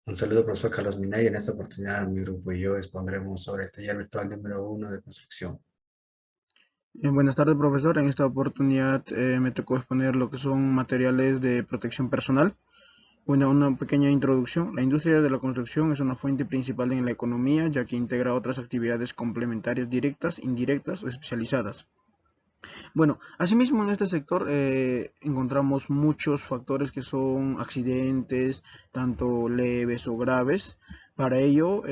Un saludo, profesor Carlos Minay. En esta oportunidad, mi grupo y yo expondremos sobre el taller virtual número 1 de construcción. Buenas tardes, profesor. En esta oportunidad me tocó exponer lo que son materiales de protección personal. Bueno, una pequeña introducción. La industria de la construcción es una fuente principal en la economía, ya que integra otras actividades complementarias directas, indirectas o especializadas. Bueno, asimismo en este sector encontramos muchos factores que son accidentes, tanto leves o graves. Para ello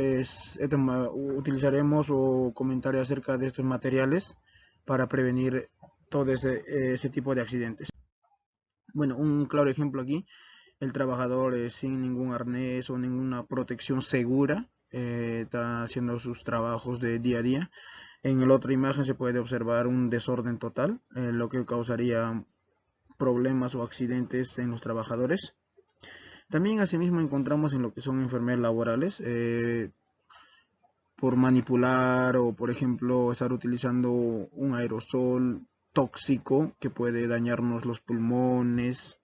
utilizaremos o comentaré acerca de estos materiales para prevenir todo ese tipo de accidentes. Bueno, un claro ejemplo aquí, el trabajador sin ningún arnés o ninguna protección segura está haciendo sus trabajos de día a día. En la otra imagen se puede observar un desorden total, lo que causaría problemas o accidentes en los trabajadores. También asimismo encontramos en lo que son enfermedades laborales, por manipular o por ejemplo estar utilizando un aerosol tóxico que puede dañarnos los pulmones.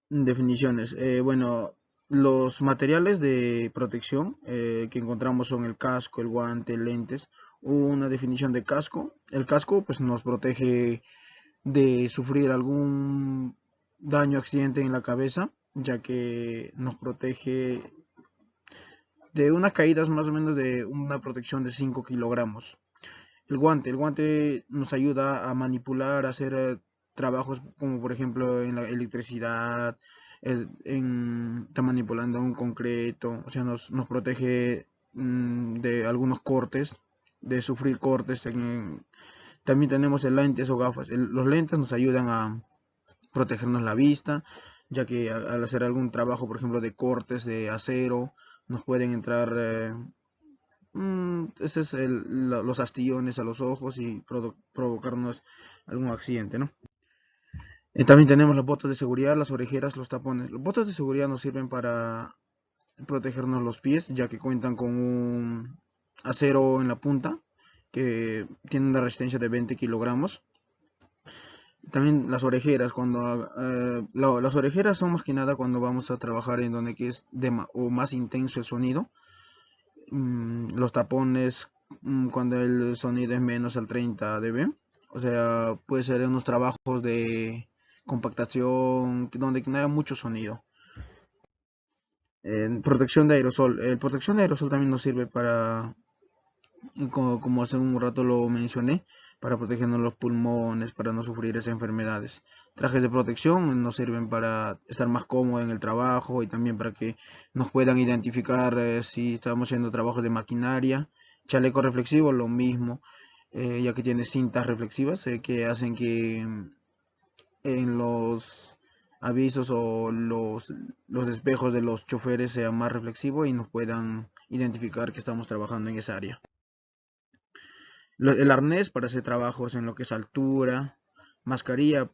Definiciones. Bueno, los materiales de protección que encontramos son el casco, el guante, lentes. Una definición de casco. El casco pues nos protege de sufrir algún daño, accidente en la cabeza, ya que nos protege de unas caídas más o menos de una protección de 5 kilogramos. El guante nos ayuda a manipular, a hacer trabajos como por ejemplo en la electricidad, está manipulando un concreto, o sea, nos protege de algunos cortes, de sufrir cortes. También tenemos el lentes o gafas. Los lentes nos ayudan a protegernos la vista, ya que al hacer algún trabajo, por ejemplo, de cortes de acero, nos pueden entrar ese es los astillones a los ojos y provocarnos algún accidente, ¿no? También tenemos las botas de seguridad, las orejeras, los tapones. Las botas de seguridad nos sirven para protegernos los pies, ya que cuentan con un acero en la punta que tiene una resistencia de 20 kilogramos. También las orejeras, las orejeras son más que nada cuando vamos a trabajar en donde que es o más intenso el sonido. Los tapones cuando el sonido es menos al 30 dB. O sea, puede ser en unos trabajos de compactación donde no haya mucho sonido. Protección de aerosol. Protección de aerosol también nos sirve para, como hace un rato lo mencioné, para protegernos los pulmones, para no sufrir esas enfermedades. Trajes de protección nos sirven para estar más cómodos en el trabajo y también para que nos puedan identificar si estamos haciendo trabajos de maquinaria. Chaleco reflexivo, lo mismo, ya que tiene cintas reflexivas que hacen que en los avisos o los espejos de los choferes sea más reflexivo y nos puedan identificar que estamos trabajando en esa área. El arnés para hacer trabajos en lo que es altura, máscara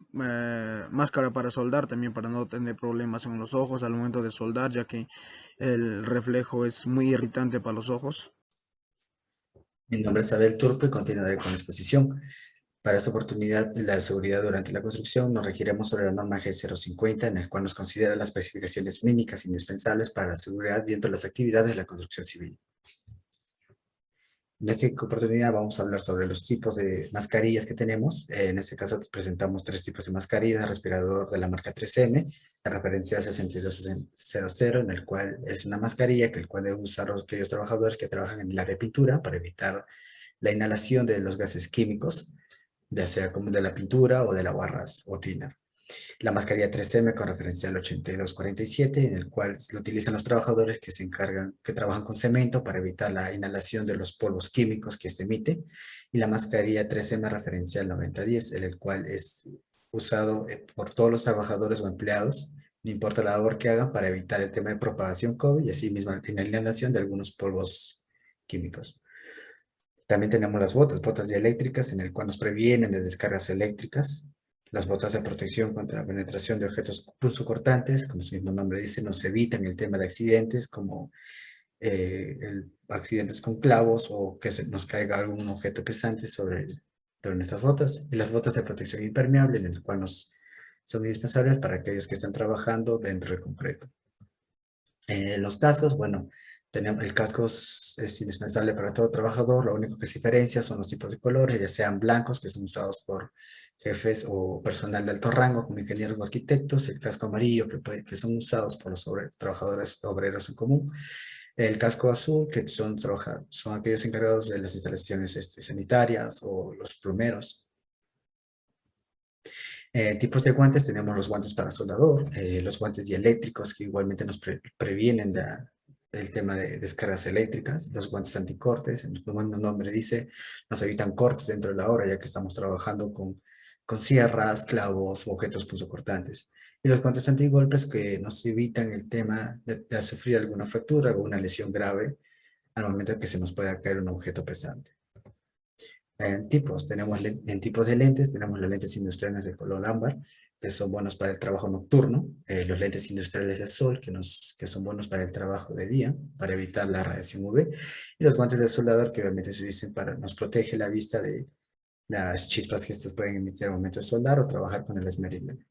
para soldar también para no tener problemas en los ojos al momento de soldar, ya que el reflejo es muy irritante para los ojos. Mi nombre es Abel Turpe y continuaré con la exposición. Para esta oportunidad de la seguridad durante la construcción, nos regiremos sobre la norma G050, en el cual nos considera las especificaciones mínimas indispensables para la seguridad dentro de las actividades de la construcción civil. En esta oportunidad vamos a hablar sobre los tipos de mascarillas que tenemos. En este caso presentamos 3 tipos de mascarillas: respirador de la marca 3M, la referencia 6200, en el cual es una mascarilla que el cual deben usar aquellos trabajadores que trabajan en el área de pintura para evitar la inhalación de los gases químicos, ya sea como de la pintura o de la barras o thinner. La mascarilla 3M con referencia al 8247, en el cual lo utilizan los trabajadores que trabajan con cemento para evitar la inhalación de los polvos químicos que este emite. Y la mascarilla 3M referencia al 9010, en el cual es usado por todos los trabajadores o empleados, no importa la labor que hagan, para evitar el tema de propagación COVID y así mismo la inhalación de algunos polvos químicos. También tenemos las botas dieléctricas, en el cual nos previenen de descargas eléctricas. Las botas de protección contra la penetración de objetos punzocortantes, como su mismo nombre dice, nos evitan el tema de accidentes como accidentes con clavos o que nos caiga algún objeto pesante sobre nuestras botas. Y las botas de protección impermeable, en el cual son indispensables para aquellos que están trabajando dentro del concreto. Los cascos, bueno, el casco es indispensable para todo trabajador. Lo único que se diferencia son los tipos de colores, ya sean blancos, que son usados por jefes o personal de alto rango, como ingenieros o arquitectos; el casco amarillo, que son usados por los trabajadores obreros en común; el casco azul, que son aquellos encargados de las instalaciones sanitarias o los plomeros. Tipos de guantes: tenemos los guantes para soldador, los guantes dieléctricos, que igualmente nos previenen del tema de descargas eléctricas; los guantes anticortes, como el nombre dice, nos evitan cortes dentro de la obra, ya que estamos trabajando con sierras, clavos u objetos punzocortantes; y los guantes antigolpes, que nos evitan el tema de sufrir alguna fractura o una lesión grave al momento que se nos pueda caer un objeto pesante. En tipos, en tipos de lentes, tenemos los lentes industriales de color ámbar, que son buenos para el trabajo nocturno; los lentes industriales de sol, que son buenos para el trabajo de día, para evitar la radiación UV; y los guantes de soldador, que obviamente se utilizan nos protege la vista de las chispas que estos pueden emitir al momento de soldar o trabajar con el esmeril.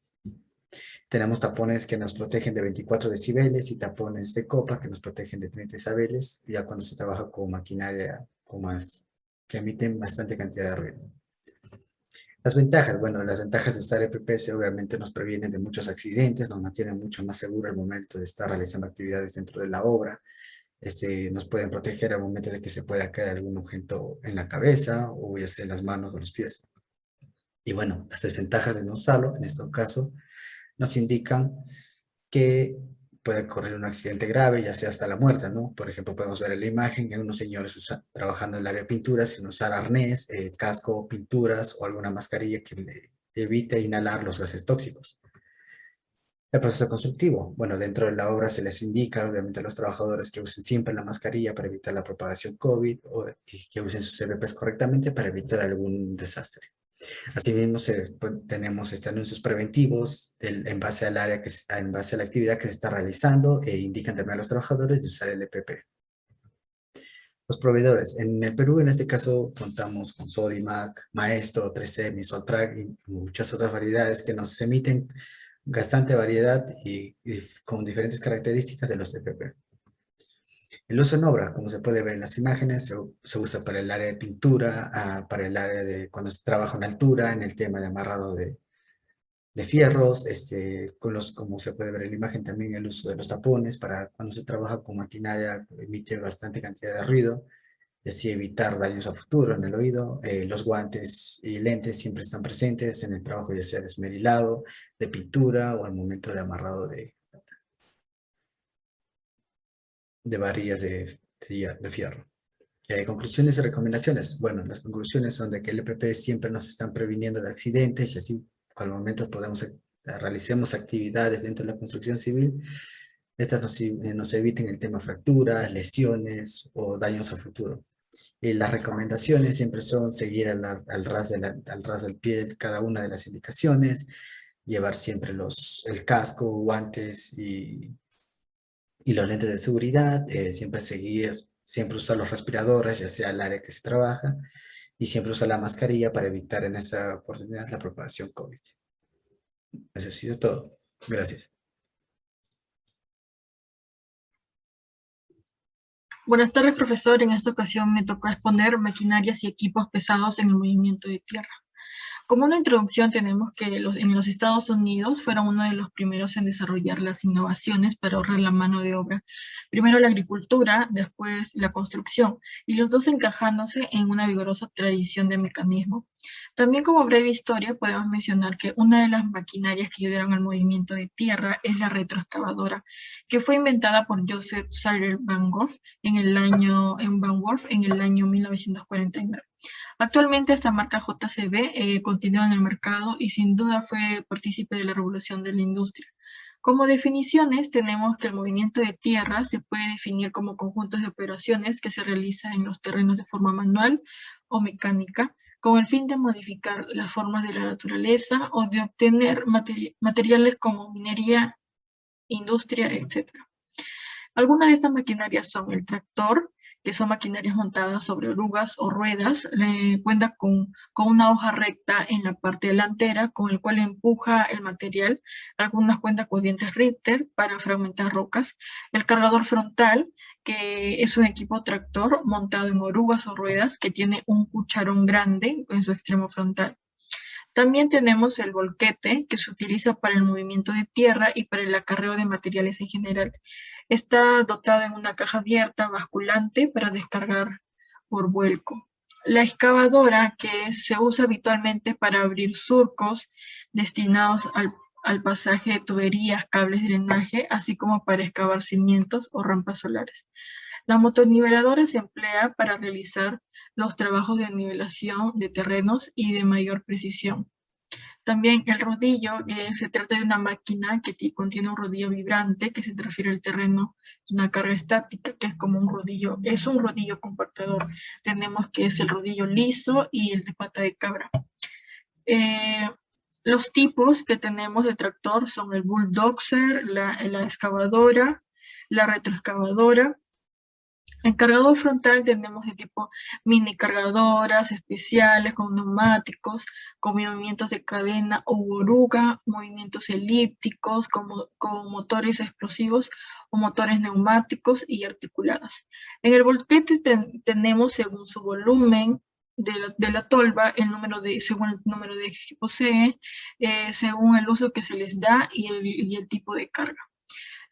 Tenemos tapones que nos protegen de 24 decibeles y tapones de copa que nos protegen de 30 decibeles, ya cuando se trabaja con maquinaria que emiten bastante cantidad de ruido. Las ventajas, bueno, las ventajas de usar EPPs obviamente nos previenen de muchos accidentes, nos mantienen mucho más seguro al momento de estar realizando actividades dentro de la obra. Nos pueden proteger al momento de que se pueda caer algún objeto en la cabeza o ya sea en las manos o los pies. Y bueno, las desventajas de no usarlo, en este caso, nos indican que puede ocurrir un accidente grave, ya sea hasta la muerte, ¿no? Por ejemplo, podemos ver en la imagen que unos señores trabajando en el área de pintura sin usar arnés, casco, pinturas o alguna mascarilla que le evite inhalar los gases tóxicos. El proceso constructivo. Bueno, dentro de la obra se les indica, obviamente, a los trabajadores que usen siempre la mascarilla para evitar la propagación COVID y que usen sus EPPs correctamente para evitar algún desastre. Asimismo, tenemos anuncios preventivos en base al área en base a la actividad que se está realizando, e indican también a los trabajadores de usar el EPP. Los proveedores. En el Perú, en este caso, contamos con Sodimac, Maestro, 3M, Soltrack y muchas otras variedades que nos emiten bastante variedad y con diferentes características de los EPP. El uso en obra, como se puede ver en las imágenes, se usa para el área de pintura, para el área de cuando se trabaja en altura, en el tema de amarrado de fierros, como se puede ver en la imagen, también el uso de los tapones para cuando se trabaja con maquinaria que emite bastante cantidad de ruido, y así evitar daños a futuro en el oído. Los guantes y lentes siempre están presentes en el trabajo, ya sea de esmerilado, de pintura o al momento de amarrado de varillas de fierro. Conclusiones y recomendaciones. Bueno, las conclusiones son de que el EPP siempre nos están previniendo de accidentes, y así al momento realicemos actividades dentro de la construcción civil, estas nos eviten el tema fracturas, lesiones o daños a futuro. Las recomendaciones siempre son seguir al ras del pie cada una de las indicaciones, llevar siempre el casco, guantes y los lentes de seguridad, siempre usar los respiradores, ya sea el área que se trabaja, y siempre usar la mascarilla para evitar en esa oportunidad la propagación COVID. Eso ha sido todo. Gracias. Buenas tardes, profesor. En esta ocasión me tocó exponer maquinarias y equipos pesados en el movimiento de tierra. Como una introducción tenemos que en los Estados Unidos fueron uno de los primeros en desarrollar las innovaciones para ahorrar la mano de obra. Primero la agricultura, después la construcción, y los dos encajándose en una vigorosa tradición de mecanismo. También como breve historia podemos mencionar que una de las maquinarias que ayudaron al movimiento de tierra es la retroexcavadora, que fue inventada por Joseph Cyril Van Wert en el año 1949. Actualmente esta marca JCB continúa en el mercado y sin duda fue partícipe de la revolución de la industria. Como definiciones tenemos que el movimiento de tierra se puede definir como conjuntos de operaciones que se realizan en los terrenos de forma manual o mecánica, con el fin de modificar las formas de la naturaleza o de obtener materiales como minería, industria, etc. Algunas de estas maquinarias son el tractor, que son maquinarias montadas sobre orugas o ruedas. Cuenta con una hoja recta en la parte delantera, con el cual empuja el material. Algunas cuentan con dientes Richter para fragmentar rocas. El cargador frontal, que es un equipo tractor montado en orugas o ruedas, que tiene un cucharón grande en su extremo frontal. También tenemos el volquete, que se utiliza para el movimiento de tierra y para el acarreo de materiales en general. Está dotada en una caja abierta basculante para descargar por vuelco. La excavadora, que se usa habitualmente para abrir surcos destinados al pasaje de tuberías, cables de drenaje, así como para excavar cimientos o rampas solares. La motoniveladora se emplea para realizar los trabajos de nivelación de terrenos y de mayor precisión. También el rodillo, se trata de una máquina que contiene un rodillo vibrante que se transfiere al terreno de una carga estática, que es como un rodillo, es un rodillo compactador. Tenemos que es el rodillo liso y el de pata de cabra. Los tipos que tenemos de tractor son el bulldozer, la excavadora, la retroexcavadora. En cargador frontal tenemos de tipo mini cargadoras especiales con neumáticos, con movimientos de cadena o oruga, movimientos elípticos con motores explosivos o motores neumáticos y articuladas. En el volquete tenemos según su volumen de la tolva, según el número de ejes que posee, según el uso que se les da y el tipo de carga.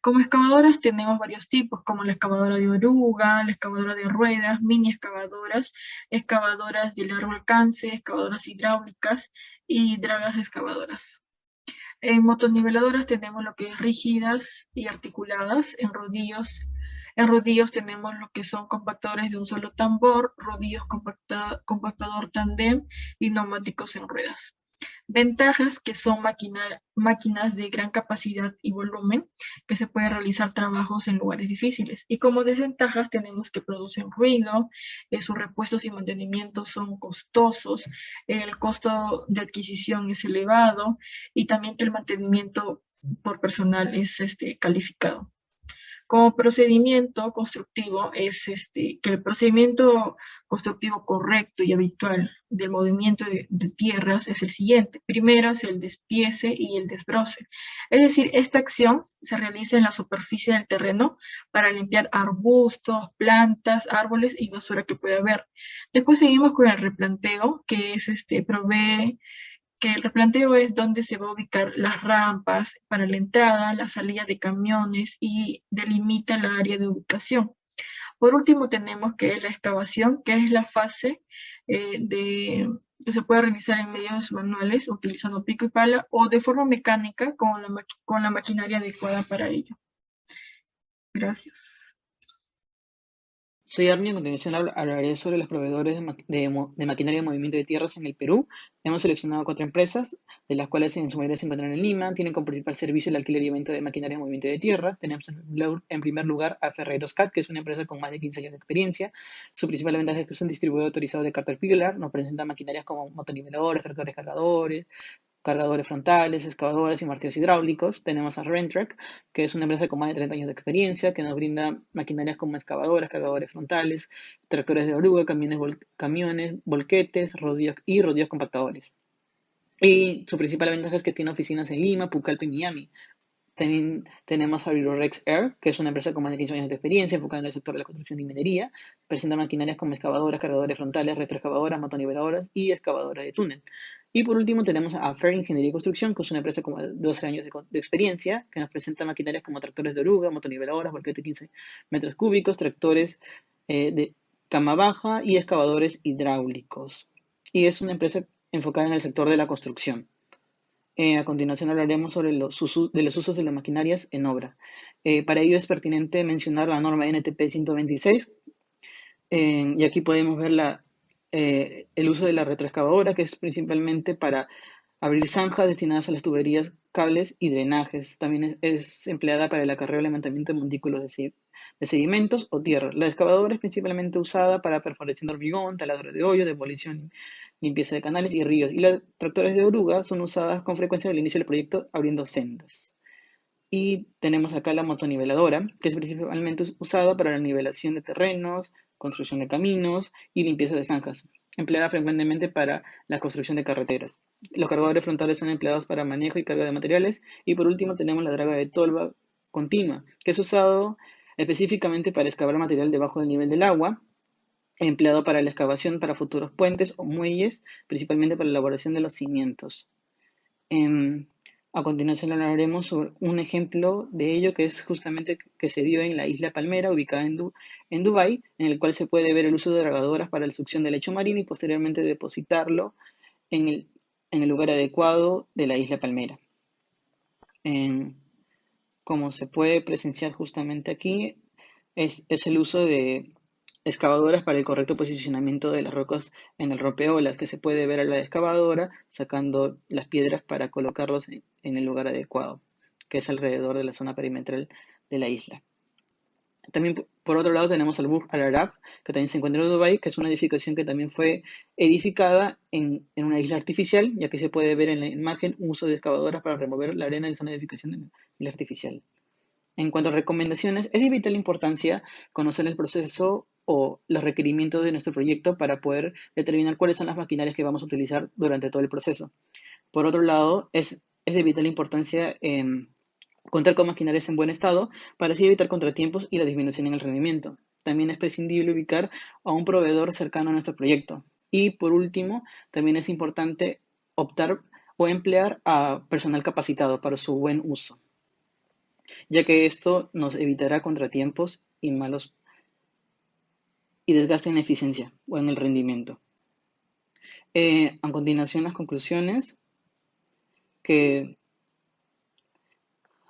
Como excavadoras tenemos varios tipos, como la excavadora de oruga, la excavadora de ruedas, mini excavadoras, excavadoras de largo alcance, excavadoras hidráulicas y dragas excavadoras. En motoniveladoras tenemos lo que es rígidas y articuladas. En rodillos tenemos lo que son compactadores de un solo tambor, rodillos compactador tandem y neumáticos en ruedas. Ventajas, que son máquinas de gran capacidad y volumen, que se pueden realizar trabajos en lugares difíciles. Y como desventajas tenemos que producen ruido, sus repuestos y mantenimientos son costosos, el costo de adquisición es elevado y también que el mantenimiento por personal es calificado. Como procedimiento constructivo es que el procedimiento constructivo correcto y habitual del movimiento de tierras es el siguiente. Primero es el despiece y el desbroce. Es decir, esta acción se realiza en la superficie del terreno para limpiar arbustos, plantas, árboles y basura que pueda haber. Después seguimos con el replanteo, que es que el replanteo es donde se va a ubicar las rampas para la entrada, la salida de camiones y delimita la área de ubicación. Por último tenemos que es la excavación, que es la fase que se puede realizar en medios manuales utilizando pico y pala o de forma mecánica con la maquinaria adecuada para ello. Gracias. Soy Arnie, a continuación hablaré sobre los proveedores de maquinaria de movimiento de tierras en el Perú. Hemos seleccionado 4 empresas, de las cuales en su mayoría se encuentran en Lima. Tienen como principal servicio el alquiler y venta de maquinaria de movimiento de tierras. Tenemos en primer lugar a Ferreiros CAT, que es una empresa con más de 15 años de experiencia. Su principal ventaja es que es un distribuidor autorizado de Caterpillar. Nos presenta maquinarias como motoniveladores, tractores cargadores frontales, excavadoras y martillos hidráulicos. Tenemos a Rentrek, que es una empresa con más de 30 años de experiencia, que nos brinda maquinarias como excavadoras, cargadores frontales, tractores de oruga, camiones, volquetes, rodillos compactadores. Y su principal ventaja es que tiene oficinas en Lima, Pucallpa y Miami. También tenemos a Virorex Air, que es una empresa con más de 15 años de experiencia, enfocada en el sector de la construcción y minería. Presenta maquinarias como excavadoras, cargadores frontales, retroexcavadoras, motoniveladoras y excavadoras de túnel. Y por último tenemos a Fair Ingeniería y Construcción, que es una empresa con 12 años de experiencia, que nos presenta maquinarias como tractores de oruga, motoniveladoras, volquete 15 metros cúbicos, tractores de cama baja y excavadores hidráulicos. Y es una empresa enfocada en el sector de la construcción. A continuación hablaremos sobre los usos de las maquinarias en obra. Para ello es pertinente mencionar la norma NTP 126, y aquí podemos ver el uso de la retroexcavadora, que es principalmente para abrir zanjas destinadas a las tuberías, cables y drenajes. También es empleada para el acarreo y levantamiento de montículos de sedimentos o tierra. La excavadora es principalmente usada para perforación de hormigón, taladro de hoyo, demolición, limpieza de canales y ríos. Y las tractores de oruga son usadas con frecuencia al inicio del proyecto abriendo sendas. Y tenemos acá la motoniveladora, que es principalmente usada para la nivelación de terrenos, construcción de caminos y limpieza de zanjas, empleada frecuentemente para la construcción de carreteras. Los cargadores frontales son empleados para manejo y carga de materiales. Y por último tenemos la draga de tolva continua, que es usado específicamente para excavar material debajo del nivel del agua, empleado para la excavación para futuros puentes o muelles, principalmente para la elaboración de los cimientos. A continuación hablaremos sobre un ejemplo de ello, que es justamente que se dio en la isla Palmera, ubicada en Dubái, en el cual se puede ver el uso de dragadoras para la succión del lecho marino y posteriormente depositarlo en el lugar adecuado de la isla Palmera. Como se puede presenciar justamente aquí, es el uso de excavadoras para el correcto posicionamiento de las rocas en el rompeolas, que se puede ver a la excavadora sacando las piedras para colocarlos en el lugar adecuado, que es alrededor de la zona perimetral de la isla. También, por otro lado, tenemos el Burj Al Arab, que también se encuentra en Dubái, que es una edificación que también fue edificada en una isla artificial, ya que se puede ver en la imagen un uso de excavadoras para remover la arena de zona de edificación de la isla artificial. En cuanto a recomendaciones, es de vital importancia conocer el proceso o los requerimientos de nuestro proyecto para poder determinar cuáles son las maquinarias que vamos a utilizar durante todo el proceso. Por otro lado, es de vital importancia contar con maquinarias en buen estado para así evitar contratiempos y la disminución en el rendimiento. También es prescindible ubicar a un proveedor cercano a nuestro proyecto. Y por último, también es importante optar o emplear a personal capacitado para su buen uso, ya que esto nos evitará contratiempos y desgaste en la eficiencia o en el rendimiento. A continuación, las conclusiones que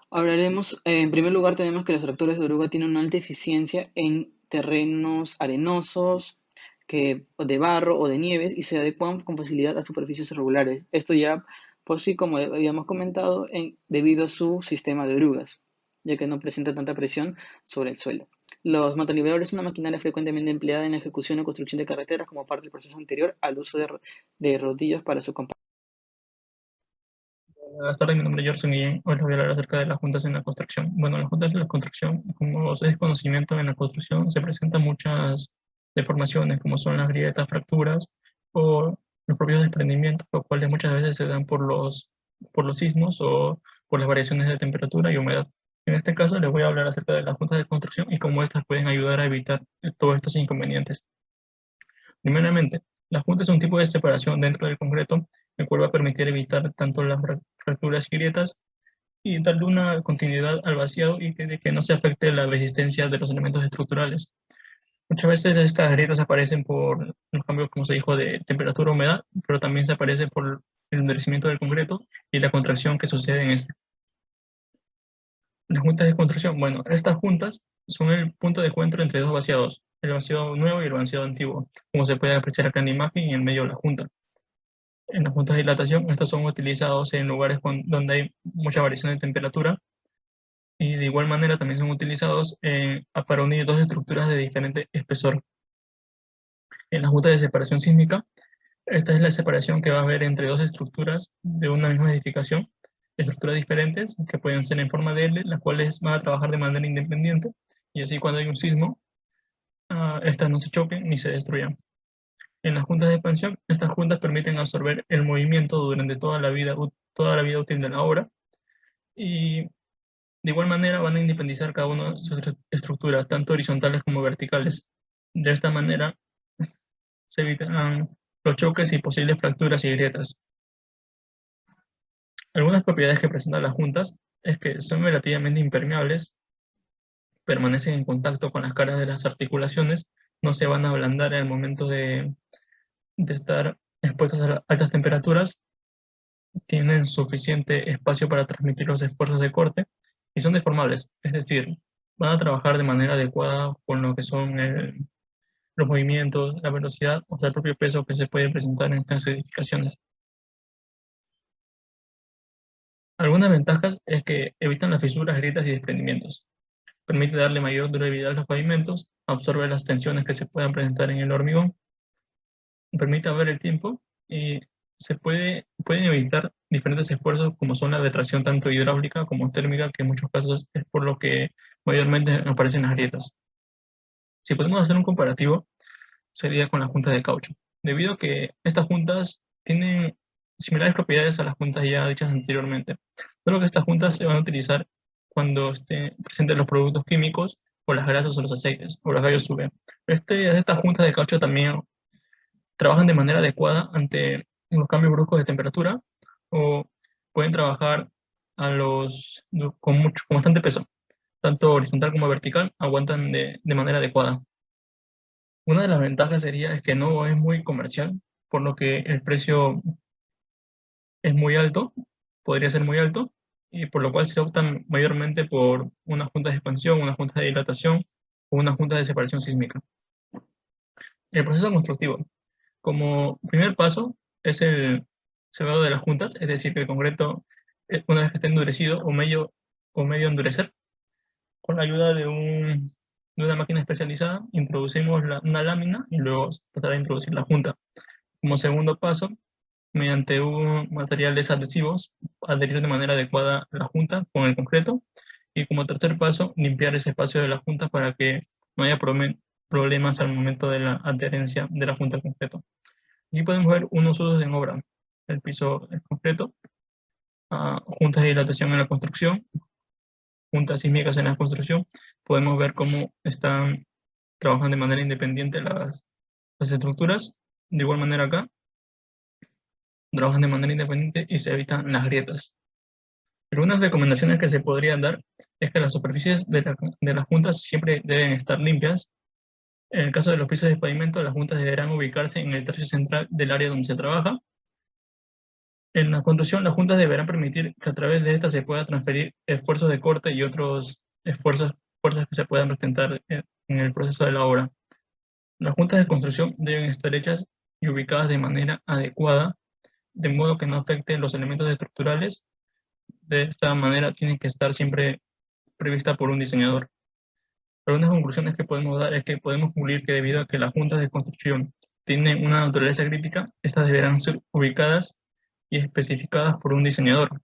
hablaremos. En primer lugar, tenemos que los tractores de oruga tienen una alta eficiencia en terrenos arenosos, de barro o de nieves, y se adecuan con facilidad a superficies irregulares. Esto ya, por sí, como habíamos comentado, debido a su sistema de orugas, ya que no presenta tanta presión sobre el suelo. Los motoniveladores son una maquinaria frecuentemente empleada en la ejecución o construcción de carreteras como parte del proceso anterior al uso de rodillos para su compactación. Buenas tardes, mi nombre es Gerson Guillén. Hoy les voy a hablar acerca de las juntas en la construcción. Bueno, las juntas de la construcción, como es conocimiento en la construcción, se presentan muchas deformaciones, como son las grietas, fracturas o los propios desprendimientos, los cuales muchas veces se dan por los sismos o por las variaciones de temperatura y humedad. En este caso les voy a hablar acerca de las juntas de construcción y cómo estas pueden ayudar a evitar todos estos inconvenientes. Primeramente, la junta es un tipo de separación dentro del concreto, el cual va a permitir evitar tanto las fracturas y grietas y darle una continuidad al vaciado y que no se afecte la resistencia de los elementos estructurales. Muchas veces estas grietas aparecen por los cambios, como se dijo, de temperatura o humedad, pero también se aparece por el endurecimiento del concreto y la contracción que sucede en este. Las juntas de construcción, bueno, estas juntas son el punto de encuentro entre dos vaciados, el vaciado nuevo y el vaciado antiguo, como se puede apreciar acá en la imagen y en medio de la junta. En las juntas de dilatación, estos son utilizados en lugares donde hay mucha variación de temperatura y de igual manera también son utilizados para unir dos estructuras de diferente espesor. En la junta de separación sísmica, esta es la separación que va a haber entre dos estructuras de una misma edificación, estructuras diferentes que pueden ser en forma de L, las cuales van a trabajar de manera independiente y así cuando hay un sismo, estas no se choquen ni se destruyan. En las juntas de expansión, estas juntas permiten absorber el movimiento durante toda la vida útil de la obra y de igual manera van a independizar cada una de sus estructuras, tanto horizontales como verticales. De esta manera se evitan los choques y posibles fracturas y grietas. Algunas propiedades que presentan las juntas es que son relativamente impermeables, permanecen en contacto con las caras de las articulaciones, no se van a ablandar en el momento de estar expuestas a altas temperaturas, tienen suficiente espacio para transmitir los esfuerzos de corte y son deformables, es decir, van a trabajar de manera adecuada con lo que son los movimientos, la velocidad o sea, el propio peso que se puede presentar en estas edificaciones. Algunas ventajas es que evitan las fisuras, grietas y desprendimientos. Permite darle mayor durabilidad a los pavimentos, absorbe las tensiones que se puedan presentar en el hormigón, permite ver el tiempo y pueden evitar diferentes esfuerzos como son la retracción tanto hidráulica como térmica, que en muchos casos es por lo que mayormente aparecen las grietas. Si podemos hacer un comparativo, sería con las juntas de caucho, debido a que estas juntas tienen similares propiedades a las juntas ya dichas anteriormente, solo que estas juntas se van a utilizar cuando estén presentes los productos químicos o las grasas o los aceites o los rayos UV. Estas juntas de caucho también trabajan de manera adecuada ante los cambios bruscos de temperatura o pueden trabajar con bastante peso, tanto horizontal como vertical, aguantan de manera adecuada. Una de las ventajas es que no es muy comercial, por lo que el precio es muy alto, podría ser muy alto, y por lo cual se optan mayormente por una junta de expansión, una junta de dilatación o una junta de separación sísmica. El proceso constructivo. Como primer paso es el cerrado de las juntas, es decir, que el concreto, una vez que esté endurecido o medio endurecer, con la ayuda de una máquina especializada, introducimos una lámina y luego pasar a introducir la junta. Como segundo paso, mediante materiales adhesivos, adherir de manera adecuada la junta con el concreto. Y como tercer paso, limpiar ese espacio de la junta para que no haya problemas al momento de la adherencia de la junta al concreto. Aquí podemos ver unos usos en obra: el piso es concreto, juntas de dilatación en la construcción, juntas sísmicas en la construcción. Podemos ver cómo están trabajando de manera independiente las estructuras. De igual manera acá, trabajan de manera independiente y se evitan las grietas. Algunas recomendaciones que se podrían dar es que las superficies de las juntas siempre deben estar limpias. En el caso de los pisos de pavimento, las juntas deberán ubicarse en el tercio central del área donde se trabaja. En la construcción, las juntas deberán permitir que a través de estas se pueda transferir esfuerzos de corte y otros fuerzas que se puedan presentar en el proceso de la obra. Las juntas de construcción deben estar hechas y ubicadas de manera adecuada, de modo que no afecten los elementos estructurales. De esta manera tienen que estar siempre prevista por un diseñador. Algunas conclusiones que podemos dar es que podemos concluir que debido a que las juntas de construcción tienen una naturaleza crítica, estas deberán ser ubicadas y especificadas por un diseñador.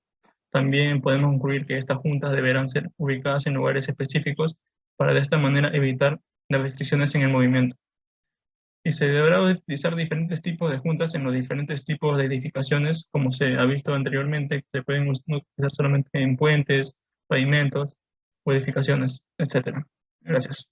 También podemos concluir que estas juntas deberán ser ubicadas en lugares específicos para de esta manera evitar las restricciones en el movimiento. Y se deberá utilizar diferentes tipos de juntas en los diferentes tipos de edificaciones, como se ha visto anteriormente, que se pueden utilizar solamente en puentes, pavimentos o edificaciones, etc. Gracias.